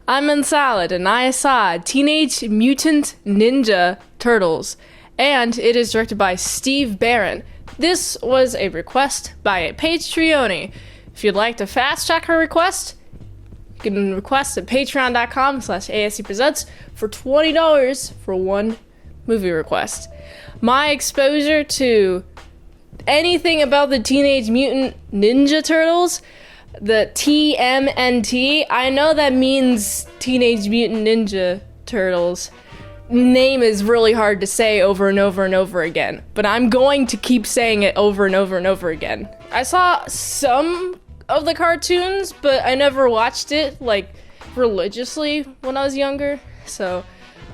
I'm in Salad, and I saw Teenage Mutant Ninja Turtles, and it is directed by Steve Barron. This was a request by a Patreon. If you'd like to fast track her request, you can request at patreon.com/ASEpresents for $20 for one movie request. My exposure to anything about the Teenage Mutant Ninja Turtles, the TMNT, I know that means Teenage Mutant Ninja Turtles. Name is really hard to say over and over and over again, but I'm going to keep saying it over and over and over again. I saw some of the cartoons, but I never watched it, religiously when I was younger, so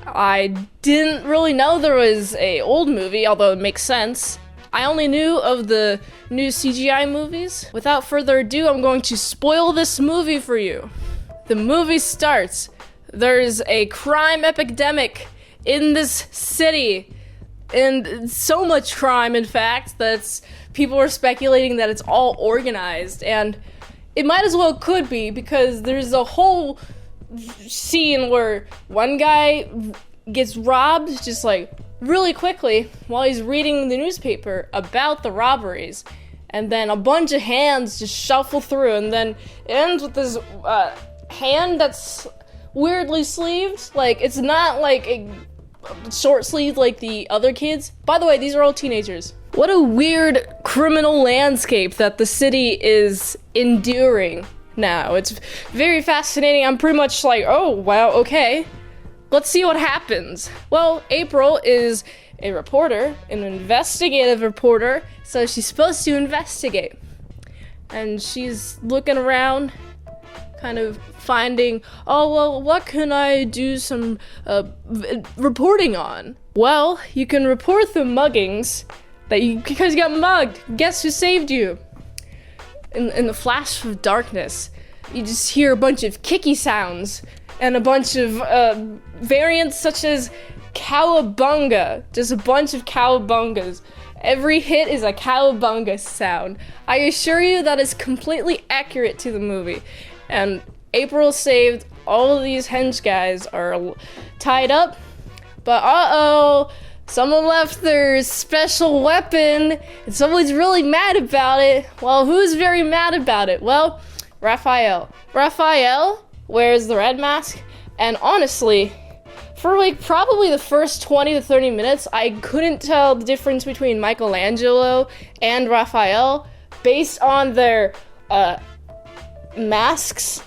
I didn't really know there was a old movie, although it makes sense. I only knew of the new CGI movies. Without further ado, I'm going to spoil this movie for you. The movie starts. There's a crime epidemic in this city, and so much crime, in fact, that people are speculating that it's all organized, and it might as well could be, because there's a whole scene where one guy gets robbed just really quickly while he's reading the newspaper about the robberies, and then a bunch of hands just shuffle through, and then it ends with this hand that's weirdly sleeved. It's not like a short sleeve like the other kids. By the way, these are all teenagers. What a weird criminal landscape that the city is enduring now. It's very fascinating. I'm pretty much like, oh, wow, okay. Let's see what happens. Well, April is a reporter, an investigative reporter, so she's supposed to investigate. And she's looking around, kind of finding, oh, well, what can I do some reporting on? Well, you can report the muggings because you got mugged. Guess who saved you? In the flash of darkness, you just hear a bunch of kicky sounds and a bunch of variants such as cowabunga. Just a bunch of cowabungas. Every hit is a cowabunga sound. I assure you that is completely accurate to the movie. And April saved. All of these hench guys are tied up, but someone left their special weapon, and someone's really mad about it. Well, who's very mad about it? Well, Raphael. Raphael wears the red mask, and honestly, for probably the first 20 to 30 minutes, I couldn't tell the difference between Michelangelo and Raphael based on their masks,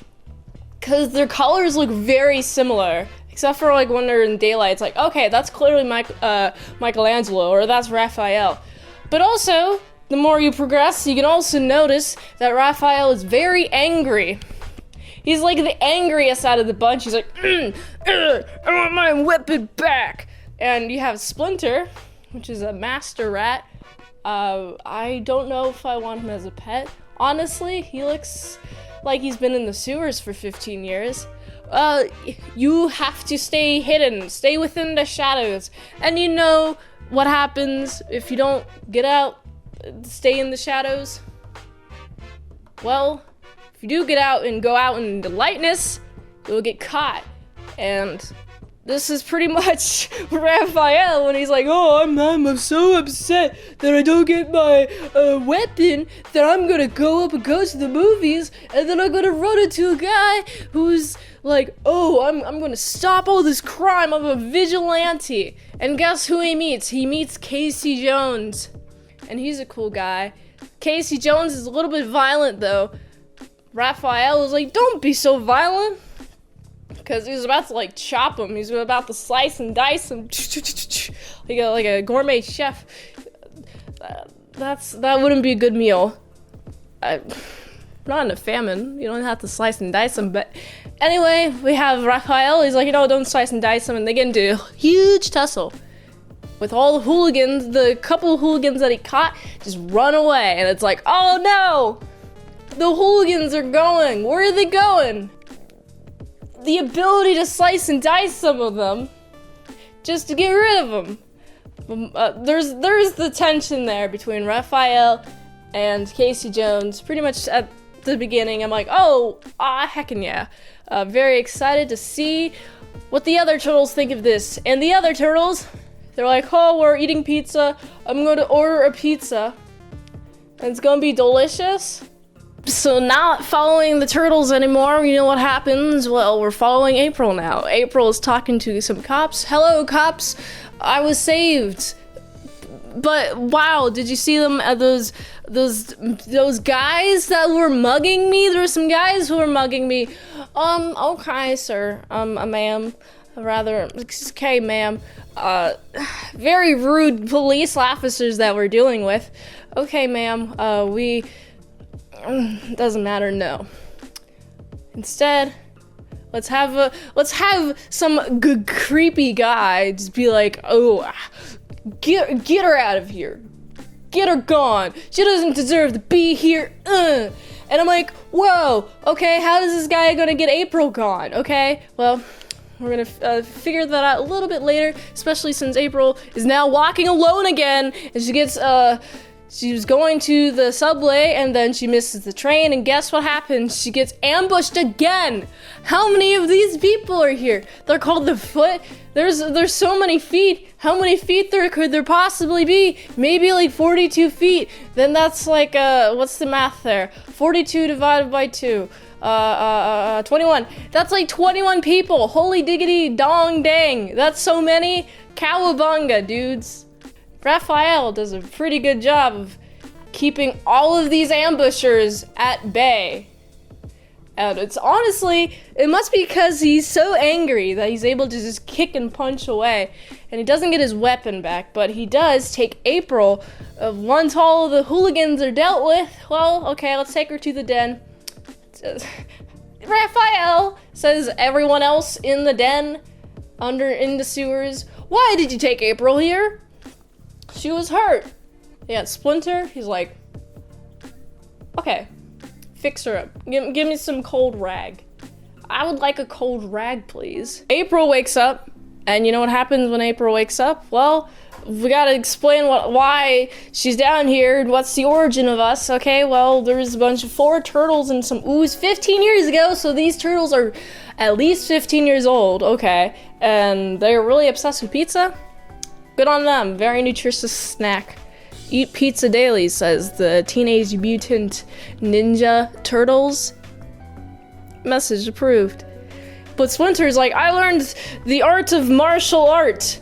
because their colors look very similar, except for when they're in daylight. It's like, okay, that's clearly Michelangelo, or that's Raphael. But also, the more you progress, you can also notice that Raphael is very angry. He's the angriest out of the bunch. He's like, I want my weapon back. And you have Splinter, which is a master rat. I don't know if I want him as a pet. Honestly, he looks like he's been in the sewers for 15 years. You have to stay hidden, stay within the shadows. And you know what happens if you don't get out, stay in the shadows? Well, if you do get out and go out in the lightness, you'll get caught. And this is pretty much Raphael when he's like, oh, I'm so upset that I don't get my weapon that I'm gonna go up and go to the movies, and then I'm gonna run into a guy who's like, oh, I'm gonna stop all this crime. I'm a vigilante. And guess who he meets? He meets Casey Jones. And he's a cool guy. Casey Jones is a little bit violent, though. Raphael was like, don't be so violent. Because he was about to chop him. He was about to slice and dice him. like a gourmet chef. That wouldn't be a good meal. Not in a famine. You don't have to slice and dice him. But anyway, we have Raphael. He's like, don't slice and dice him. And they get into a huge tussle. With all the hooligans, the couple of hooligans that he caught just run away. And it's like, oh no! The hooligans are going. Where are they going? The ability to slice and dice some of them just to get rid of them. There's the tension there between Raphael and Casey Jones. Pretty much at the beginning, I'm like, oh, heckin' yeah. Very excited to see what the other turtles think of this. And the other turtles, they're like, oh, we're eating pizza. I'm going to order a pizza. And it's going to be delicious. So not following the turtles anymore, you know what happens? Well, we're following April now. April is talking to some cops. Hello, cops. I was saved. But wow, did you see them? Those guys that were mugging me? There were some guys who were mugging me. Okay, sir. Ma'am. Rather, okay, ma'am. Very rude police officers that we're dealing with. Okay, ma'am. Doesn't matter, no. Instead, let's have some creepy guy just be like, oh, get her out of here. Get her gone. She doesn't deserve to be here. And I'm like, whoa, okay, how is this guy gonna get April gone? Okay, well, we're gonna figure that out a little bit later, especially since April is now walking alone again, and she was going to the subway, and then she misses the train, and guess what happens? She gets ambushed again! How many of these people are here? They're called the Foot. There's so many feet. How many feet could there possibly be? Maybe like 42 feet. Then that's like, what's the math there? 42 divided by 2. 21. That's like 21 people. Holy diggity dong dang. That's so many. Cowabunga, dudes. Raphael does a pretty good job of keeping all of these ambushers at bay. And it's honestly, it must be because he's so angry that he's able to just kick and punch away. And he doesn't get his weapon back, but he does take April. Once all of the hooligans are dealt with, well, okay, let's take her to the den. Raphael says everyone else in the den, in the sewers, why did you take April here? She was hurt. Yeah, Splinter, he's like, okay, fix her up. Give me some cold rag. I would like a cold rag, please. April wakes up, and you know what happens when April wakes up? Well, we gotta explain why she's down here and what's the origin of us. Okay, well, there's a bunch of 4 turtles and some ooze 15 years ago, so these turtles are at least 15 years old, okay, and they're really obsessed with pizza. Good on them. Very nutritious snack. Eat pizza daily, says the Teenage Mutant Ninja Turtles. Message approved. But Splinter's like, I learned the art of martial art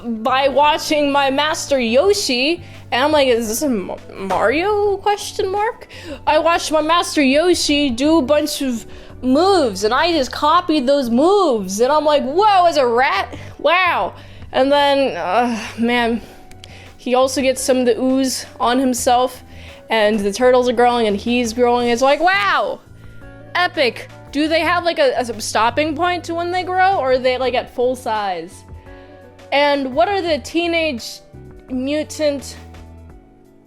by watching my master Yoshi. And I'm like, is this a Mario question mark? I watched my master Yoshi do a bunch of moves, and I just copied those moves. And I'm like, whoa, as a rat? Wow. And then, man, he also gets some of the ooze on himself, and the turtles are growing, and he's growing. It's like, wow, epic. Do they have like a stopping point to when they grow, or are they like at full size? And what are the Teenage Mutant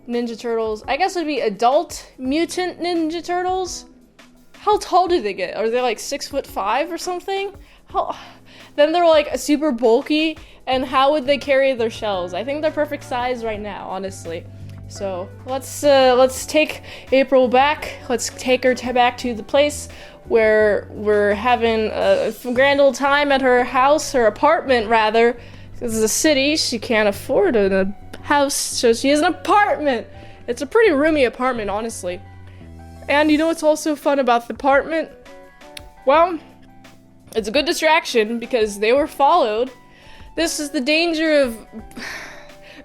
Ninja Turtles? I guess it would be Adult Mutant Ninja Turtles. How tall do they get? Are they like 6'5" or something? Then they're like super bulky, and how would they carry their shells? I think they're perfect size right now, honestly. So let's take April back. Let's take her back to the place where we're having a grand old time at her house, her apartment rather. This is a city, she can't afford a house, so she has an apartment. It's a pretty roomy apartment, honestly. And you know what's also fun about the apartment? Well, it's a good distraction because they were followed. This is the danger of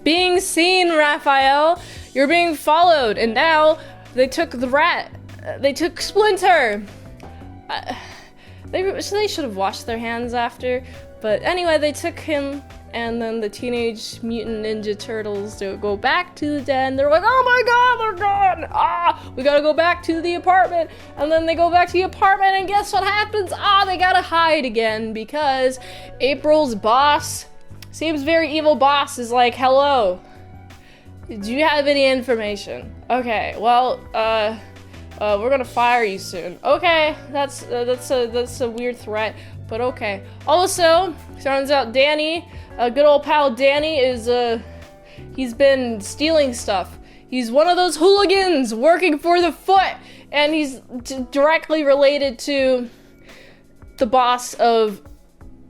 being seen, Raphael. You're being followed, and now they took the rat. They took Splinter. They should have washed their hands after. But anyway, they took him, and then the Teenage Mutant Ninja Turtles go back to the den. They're like, oh my god, they're gone! We gotta go back to the apartment. And then they go back to the apartment, and guess what happens? They gotta hide again because April's boss, seems very evil boss, is like, hello. Do you have any information? Okay, well, we're gonna fire you soon. Okay, that's a weird threat, but okay. Also, turns out Danny, good old pal Danny, he's been stealing stuff. He's one of those hooligans working for the Foot, and he's directly related to the boss of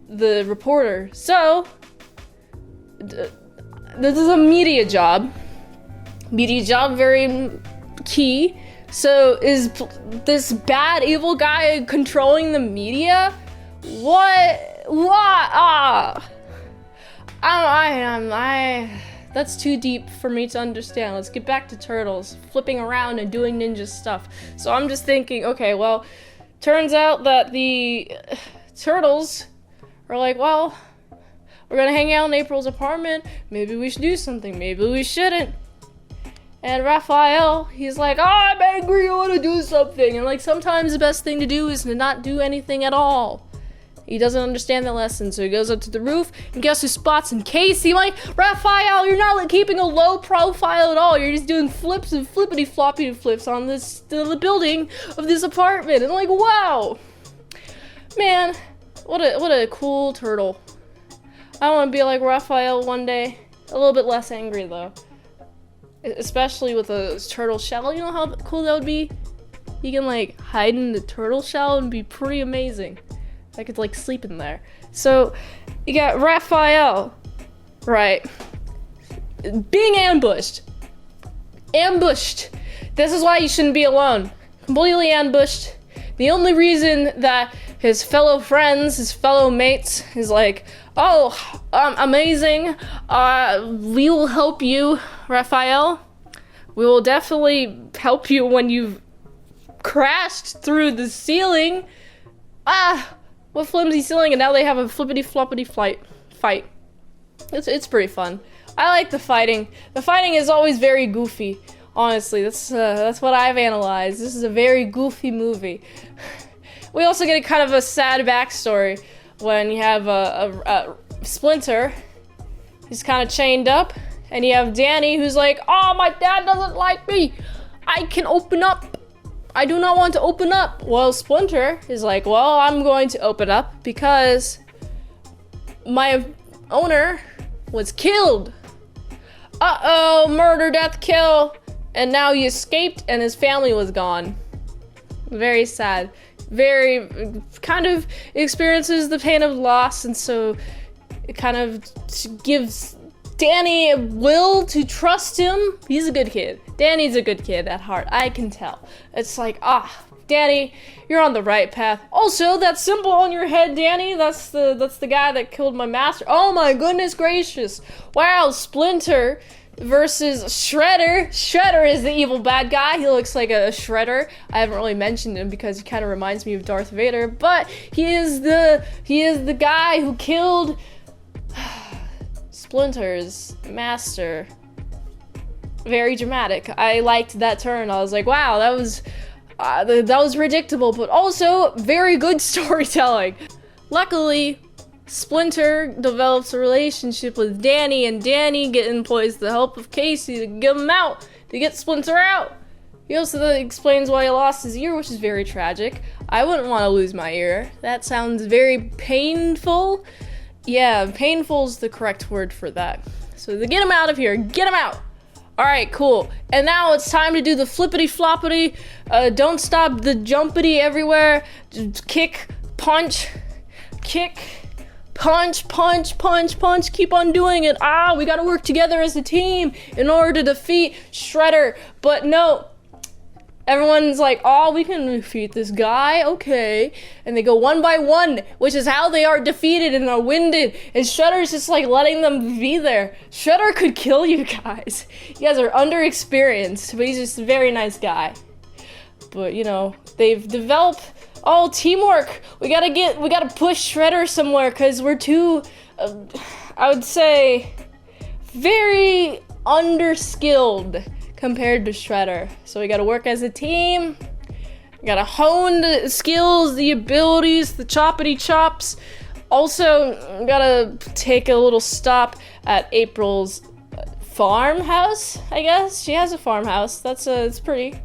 the reporter. So, this is a media job. Media job, very key. So, is this bad, evil guy controlling the media? What? That's too deep for me to understand. Let's get back to turtles, flipping around and doing ninja stuff. So I'm just thinking, okay, well, turns out that the turtles are like, well, we're gonna hang out in April's apartment. Maybe we should do something. Maybe we shouldn't. And Raphael, he's like, oh, I'm angry, I wanna do something. And like, sometimes the best thing to do is to not do anything at all. He doesn't understand the lesson, so he goes up to the roof, and guess who spots him? Casey. Like, Raphael, you're not like keeping a low profile at all. You're just doing flips and flippity floppy flips on the building of this apartment. And like, wow, man, what a cool turtle. I want to be like Raphael one day. A little bit less angry though, especially with a turtle shell. You know how cool that would be? You can like hide in the turtle shell and be pretty amazing. I could like sleep in there. So you got Raphael, right? Being ambushed. This is why you shouldn't be alone. Completely ambushed. The only reason that his fellow friends, his fellow mates, is like, oh, amazing. We will help you, Raphael. We will definitely help you when you've crashed through the ceiling. What flimsy ceiling, and now they have a flippity floppity fight. It's pretty fun. I like the fighting. The fighting is always very goofy. Honestly, that's what I've analyzed. This is a very goofy movie. We also get a kind of a sad backstory when you have a Splinter. He's kind of chained up, and you have Danny who's like, oh, my dad doesn't like me. I can open up. I do not want to open up. Well, Splinter is like, well, I'm going to open up because my owner was killed. Uh-oh, murder, death, kill. And now he escaped and his family was gone. Very sad. Very kind of experiences the pain of loss, and so it kind of gives Danny a will to trust him. He's a good kid. Danny's a good kid at heart. I can tell. It's like, Danny, you're on the right path. Also, that symbol on your head, Danny, that's the guy that killed my master. Oh my goodness gracious. Wow, Splinter versus Shredder. Shredder is the evil bad guy. He looks like a Shredder. I haven't really mentioned him because he kind of reminds me of Darth Vader, but he is the guy who killed Splinter's master. Very dramatic. I liked that turn. I was like, wow, that was predictable, but also very good storytelling. Luckily, Splinter develops a relationship with Danny, and Danny employs the help of Casey to get him out, to get Splinter out. He also explains why he lost his ear, which is very tragic. I wouldn't want to lose my ear. That sounds very painful. Yeah, painful is the correct word for that. So to get him out of here, get him out. All right, cool. And now it's time to do the flippity floppity. Don't stop the jumpity everywhere. Just kick, punch, kick, punch, punch, punch, punch. Keep on doing it. We gotta work together as a team in order to defeat Shredder. But no. Everyone's like, oh, we can defeat this guy, okay. And they go one by one, which is how they are defeated and are winded. And Shredder's just like letting them be there. Shredder could kill you guys. You guys are underexperienced, but he's just a very nice guy. But, you know, they've developed all teamwork. We gotta push Shredder somewhere because we're too, I would say, very underskilled compared to Shredder. So we gotta work as a team. We gotta hone the skills, the abilities, the choppity chops. Also, we gotta take a little stop at April's farmhouse, I guess. She has a farmhouse. It's pretty,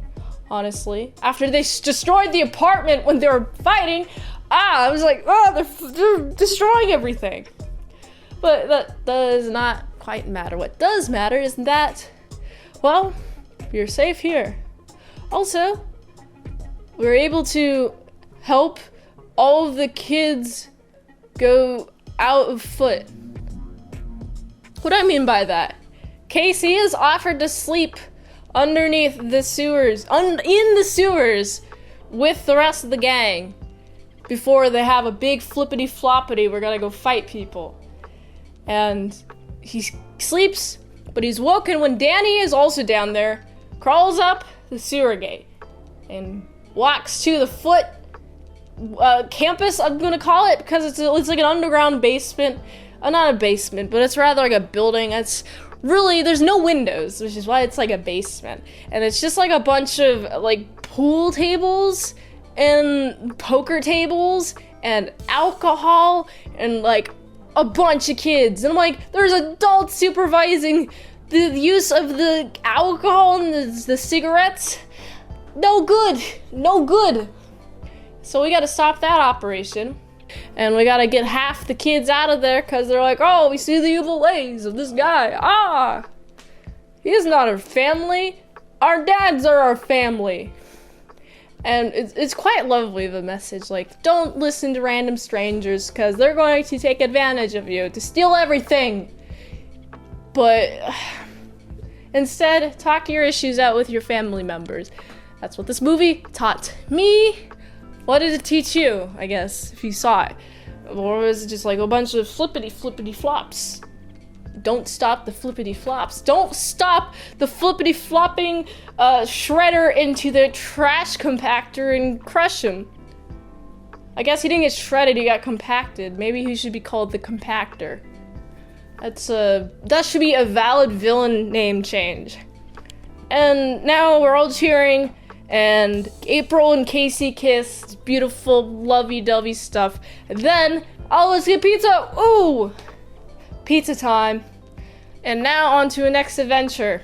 honestly. After they destroyed the apartment when they were fighting, I was like, oh, they're destroying everything. But that does not quite matter. What does matter is that, well, you're safe here. Also, we were able to help all of the kids go out of foot. What do I mean by that? Casey is offered to sleep underneath the sewers, in the sewers, with the rest of the gang before they have a big flippity floppity. We're gonna go fight people. And he sleeps, but he's woken when Danny is also down there, crawls up the sewer gate, and walks to the foot campus, I'm gonna call it, because it's like an underground basement. Not a basement, but it's rather like a building. It's really, there's no windows, which is why it's like a basement. And it's just like a bunch of like pool tables and poker tables and alcohol and like a bunch of kids. And I'm like, there's adults supervising the use of the alcohol and the cigarettes. No good. No good. So we gotta stop that operation. And we gotta get half the kids out of there because they're like, oh, we see the evil ways of this guy. Ah, he is not our family. Our dads are our family. And it's quite lovely, the message. Like, don't listen to random strangers because they're going to take advantage of you to steal everything. But instead, talk your issues out with your family members. That's what this movie taught me. What did it teach you, I guess, if you saw it? Or was it just like a bunch of flippity flops? Don't stop the flippity flops. Don't stop the flippity flopping shredder into the trash compactor and crush him. I guess he didn't get shredded, he got compacted. Maybe he should be called the compactor. That should be a valid villain name change. And now we're all cheering. And April and Casey kiss, beautiful, lovey-dovey stuff. And then, oh, let's get pizza! Ooh! Pizza time. And now on to the next adventure.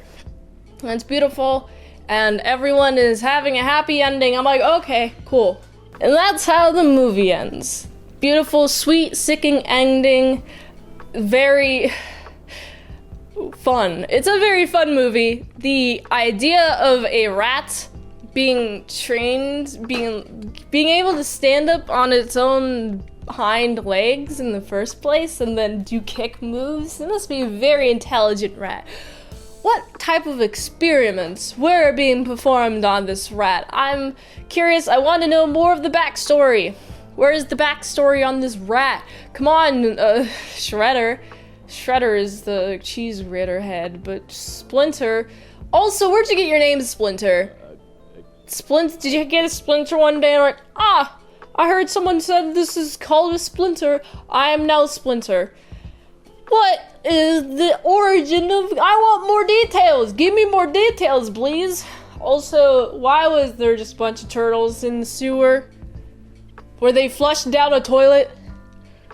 That's beautiful, and everyone is having a happy ending. I'm like, okay, cool. And that's how the movie ends. Beautiful, sweet, sicking ending. Very fun. It's a very fun movie. The idea of a rat being trained, being able to stand up on its own hind legs in the first place and then do kick moves, it must be a very intelligent rat. What type of experiments were being performed on this rat? I'm curious, I want to know more of the backstory. Where is the backstory on this rat? Come on, Shredder. Shredder is the cheese grater head, but Splinter. Also, where'd you get your name, Splinter? Did you get a splinter one day and like, I heard someone said this is called a splinter. I am now Splinter. What is the origin of, I want more details. Give me more details, please. Also, why was there just a bunch of turtles in the sewer? Were they flushed down a toilet?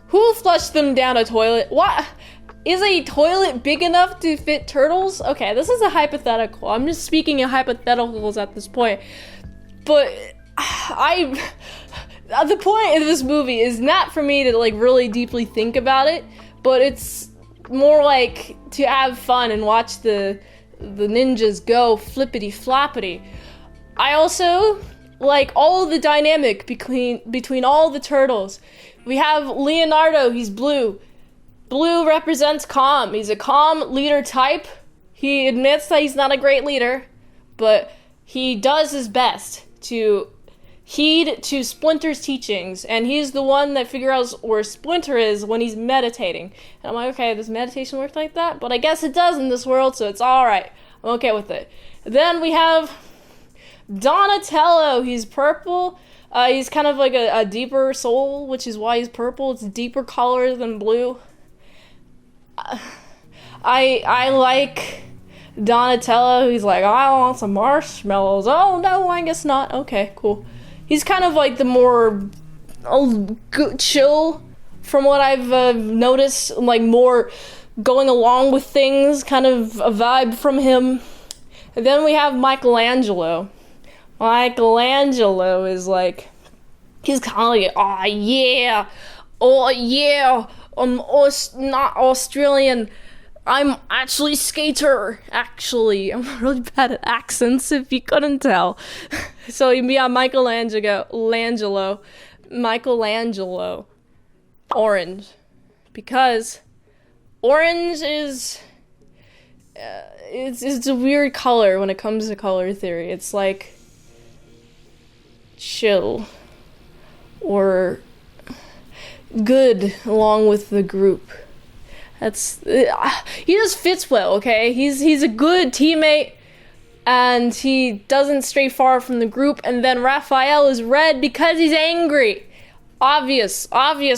Who flushed them down a toilet? What? Is a toilet big enough to fit turtles? Okay, this is a hypothetical. I'm just speaking in hypotheticals at this point. But the point of this movie is not for me to like really deeply think about it, but it's more like to have fun and watch the ninjas go flippity floppity. I also like all the dynamic between all the turtles. We have Leonardo, he's blue. Blue represents calm. He's a calm leader type. He admits that he's not a great leader, but he does his best to heed to Splinter's teachings, and he's the one that figures out where Splinter is when he's meditating. And I'm like, okay, does meditation work like that? But I guess it does in this world, so it's alright. I'm okay with it. Then we have Donatello. He's purple. He's kind of like a deeper soul, which is why he's purple. It's a deeper color than blue. I like Donatello. He's like, I want some marshmallows. Oh no, I guess not. Okay, cool. He's kind of like the more chill, from what I've noticed, like more going along with things, kind of a vibe from him. And then we have Michelangelo. Michelangelo is like, he's kind of like, oh yeah, I'm not Australian. I'm actually skater. Actually, I'm really bad at accents, if you couldn't tell. So yeah, Michelangelo. Michelangelo orange, because orange is it's a weird color when it comes to color theory. It's like chill or good along with the group. He just fits well, okay? He's a good teammate, and he doesn't stray far from the group. And then Raphael is red because he's angry. Obvious,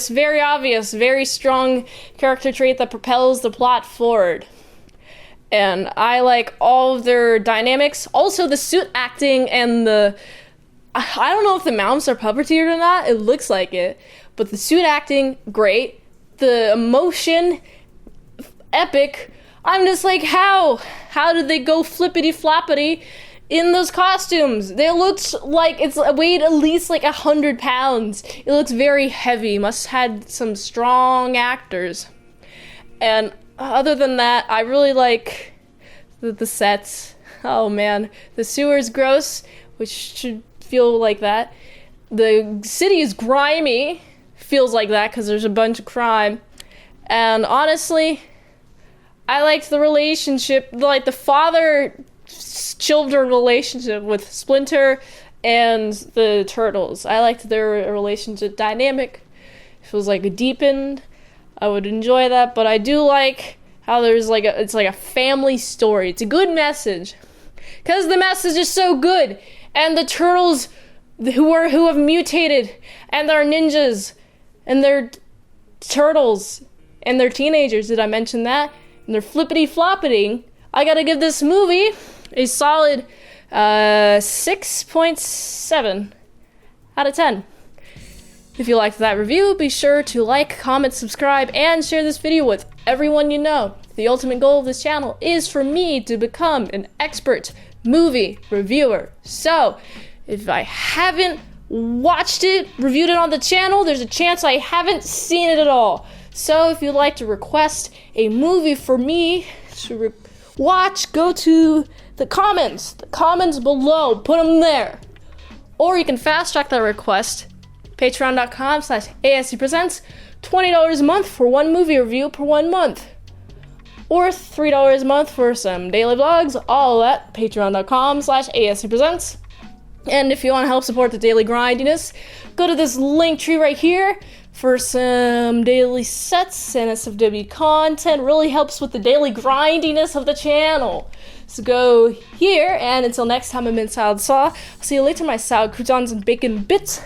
very strong character trait that propels the plot forward. And I like all of their dynamics. Also, the suit acting and I don't know if the mounts are puppeteered or not. It looks like it. But the suit acting, great. The emotion, epic. I'm just like, how did they go flippity floppity in those costumes? They looked like it's weighed at least like 100 pounds. It looks very heavy. Must have had some strong actors. And other than that, I really like the sets. Oh man, the sewer's gross, which should feel like that. The city is grimy, feels like that because there's a bunch of crime. And honestly, I liked the relationship, like the father-children relationship with Splinter and the turtles. I liked their relationship dynamic. It feels like a deepened. I would enjoy that, but I do like how there's it's like a family story. It's a good message, because the message is so good, and the turtles who have mutated, and they're ninjas, and they're turtles, and they're teenagers. Did I mention that? And they're flippity floppiting. I gotta give this movie a solid 6.7 out of 10. If you liked that review, be sure to like, comment, subscribe, and share this video with everyone you know. The ultimate goal of this channel is for me to become an expert movie reviewer. So, if I haven't watched it, reviewed it on the channel, there's a chance I haven't seen it at all. So, if you'd like to request a movie for me to watch, go to the comments below, put them there. Or you can fast track that request. Patreon.com/ASEpresents, $20 a month for one movie review per 1 month. Or $3 a month for some daily vlogs, all at patreon.com/ASEpresents. And if you want to help support the daily grindiness, go to this link tree right here for some daily sets and SFW content. Really helps with the daily grindiness of the channel. So go here, and until next time, I'm Mint Salad Saw. I'll see you later, my salad croutons and bacon bits.